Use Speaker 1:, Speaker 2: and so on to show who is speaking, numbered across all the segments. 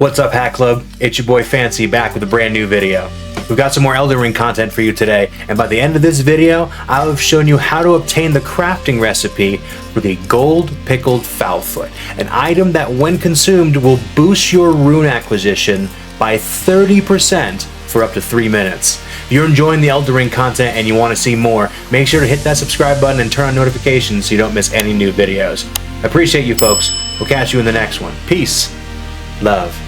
Speaker 1: What's up, Hack Club? It's your boy Fancy back with a brand new video. We've got some more Elden Ring content for you today, and by the end of this video, I'll have shown you how to obtain the crafting recipe for the Gold-pickled Fowl Foot, an item that when consumed will boost your rune acquisition by 30% for up to 3 minutes. If you're enjoying the Elden Ring content and you want to see more, make sure to hit that subscribe button and turn on notifications so you don't miss any new videos. I appreciate you folks. We'll catch you in the next one. Peace. Love.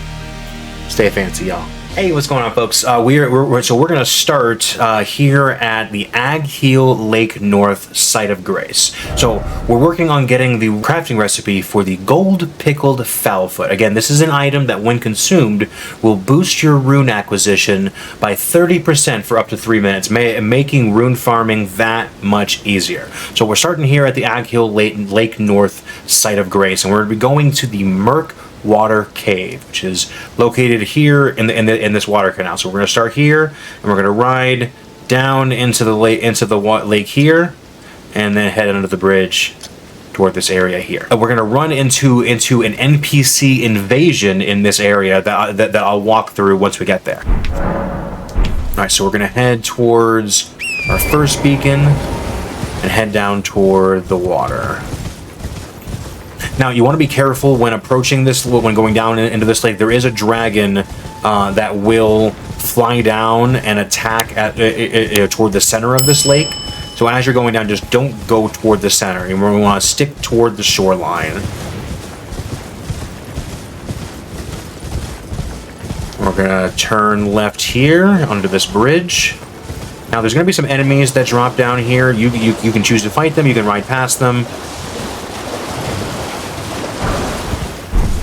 Speaker 1: Stay fancy, y'all. Hey, what's going on, folks? We're gonna start here at the Agheel Lake North Site of Grace. So we're working on getting the crafting recipe for the Gold-pickled Fowl Foot. Again, this is an item that, when consumed, will boost your rune acquisition by 30% for up to 3 minutes, making rune farming that much easier. So we're starting here at the Agheel Lake North Site of Grace, and we're gonna be going to the Water Cave, which is located here in this water canal. So we're going to start here, and we're going to ride down into the lake here, and then head under the bridge toward this area here. We're going to run into an NPC invasion in this area that I'll walk through once we get there. All right, so we're going to head towards our first beacon and head down toward the water. Now, you want to be careful when approaching this, when going down into this lake. There is a dragon that will fly down and attack toward the center of this lake. So as you're going down, just don't go toward the center. You want to stick toward the shoreline. We're going to turn left here under this bridge. Now, there's going to be some enemies that drop down here. You can choose to fight them. You can ride past them.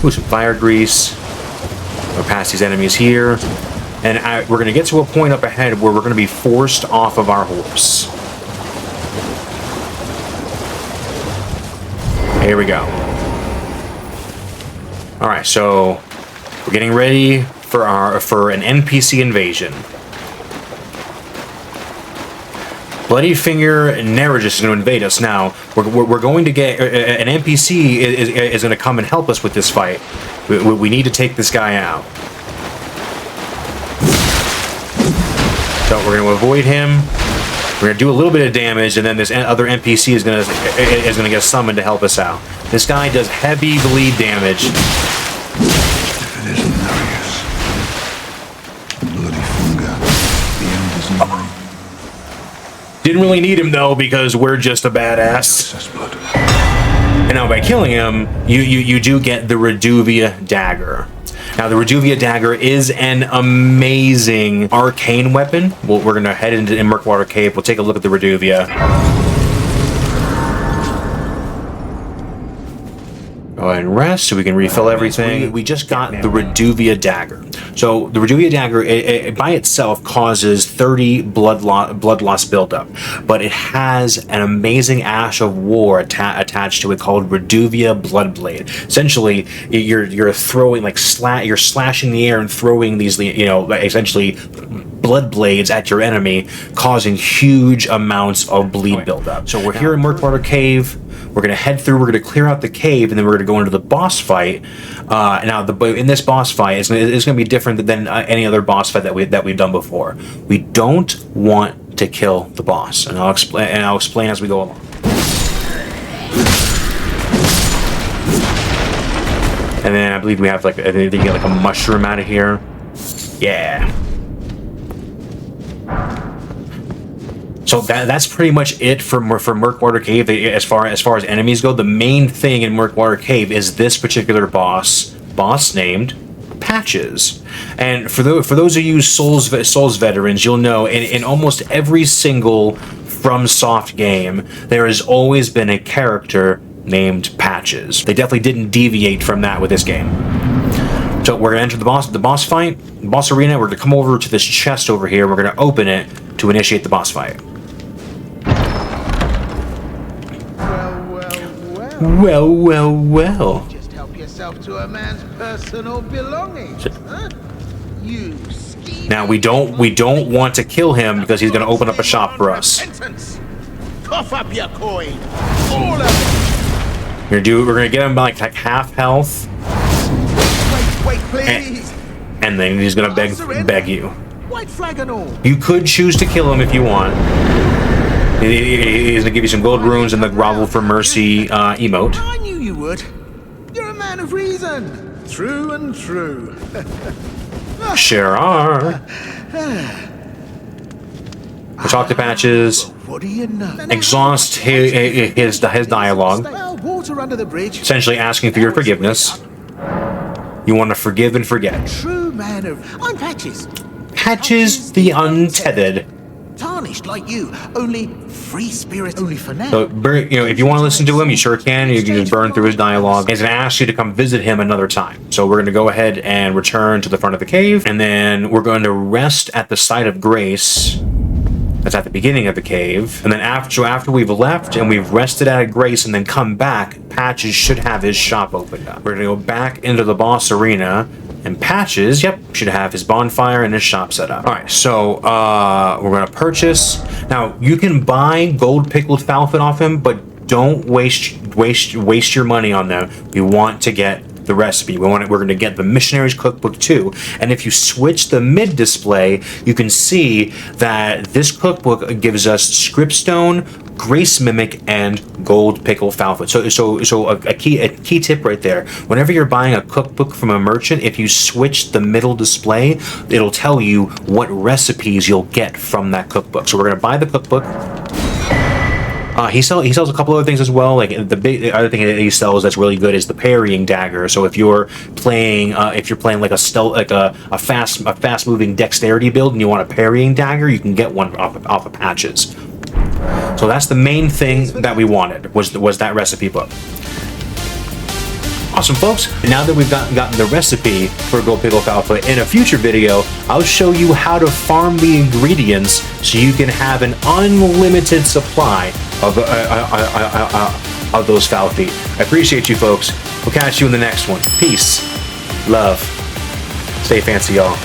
Speaker 1: Ooh, some fire grease. We'll pass these enemies here. And we're going to get to a point up ahead where we're going to be forced off of our horse. Here we go. Alright, so we're getting ready for an NPC invasion. Bloody Finger Nerigis is going to invade us now. We're going to get an NPC is going to come and help us with this fight. We need to take this guy out. So we're going to avoid him. We're going to do a little bit of damage, and then this other NPC is going to get summoned to help us out. This guy does heavy bleed damage.
Speaker 2: If it isn't Nerigis, Bloody Finger, the end is nigh.
Speaker 1: Didn't really need him, though, because we're just a badass. And now by killing him, you do get the Reduvia Dagger. Now, the Reduvia Dagger is an amazing arcane weapon. We're going to head into Murkwater Cave. We'll take a look at the Reduvia. Go ahead and rest so we can refill everything. We just got the Reduvia Dagger. So the Reduvia Dagger, it by itself causes 30 blood loss buildup, but it has an amazing Ash of War attached to it called Reduvia Bloodblade. Essentially, you're throwing you're slashing the air and throwing these essentially blood blades at your enemy, causing huge amounts of bleed buildup. So we're here in Murkwater Cave. We're going to head through, we're going to clear out the cave, and then we're going to go into the boss fight. Now, in this boss fight, it's going to be different than any other boss fight that we've done before. We don't want to kill the boss, and I'll explain as we go along. And then I believe we have I think you get a mushroom out of here. Yeah. So that's pretty much it for Murkwater Cave as far as enemies go. The main thing in Murkwater Cave is this particular boss named Patches. And for those of you Souls veterans, you'll know in almost every single FromSoft game, there has always been a character named Patches. They definitely didn't deviate from that with this game. So we're gonna enter the boss fight, boss arena. We're gonna come over to this chest over here. We're gonna open it to initiate the boss fight. Well.
Speaker 3: Just help yourself to a man's personal belongings, huh? You scheming.
Speaker 1: Now we don't want to kill him because he's going to open up a shop for us.
Speaker 3: Cough up your coin, all of it.
Speaker 1: We're gonna get him like half health.
Speaker 3: Wait, Please.
Speaker 1: And then he's gonna beg you.
Speaker 3: White flag and all.
Speaker 1: You could choose to kill him if you want. He's gonna give you some gold runes and the grovel for mercy emote.
Speaker 3: I knew you would. You're a man of reason. True and true.
Speaker 1: Sure are. Talk to Patches.
Speaker 3: What do you know?
Speaker 1: Exhaust his dialogue.
Speaker 3: Well, water under the bridge.
Speaker 1: Essentially asking for your forgiveness. You want to forgive and forget.
Speaker 3: True man of... I'm Patches.
Speaker 1: Patches the Untethered.
Speaker 3: Tarnished like you. Only free spirit. Only for now.
Speaker 1: So, if you want to listen to him, you sure can. You can just burn through his dialogue. He's going to ask you to come visit him another time. So we're going to go ahead and return to the front of the cave. And then we're going to rest at the site of grace. That's at the beginning of the cave. And then after we've left and we've rested at Grace and then come back, Patches should have his shop opened up. We're going to go back into the boss arena. And Patches, yep, should have his bonfire and his shop set up. All right, so we're gonna purchase. Now you can buy Gold-pickled Fowl Feet off him, but don't waste your money on them. We want to get the recipe. We're going to get the Missionary's Cookbook too. And if you switch the mid display, you can see that this cookbook gives us Scriptstone, Grace Mimic, and Gold-pickled Fowl Feet. So a key tip right there. Whenever you're buying a cookbook from a merchant, if you switch the middle display, it'll tell you what recipes you'll get from that cookbook. So we're going to buy the cookbook. He sells a couple other things as well. Like the other thing that he sells that's really good is the parrying dagger. So if you're playing like a stealth, like a fast moving dexterity build, and you want a parrying dagger, you can get one off of Patches. So that's the main thing that we wanted was that recipe book. Awesome, folks. Now that we've gotten the recipe for Gold-pickled Fowl Feet, in a future video, I'll show you how to farm the ingredients so you can have an unlimited supply of those fowl feet. I appreciate you, folks. We'll catch you in the next one. Peace. Love. Stay fancy, y'all.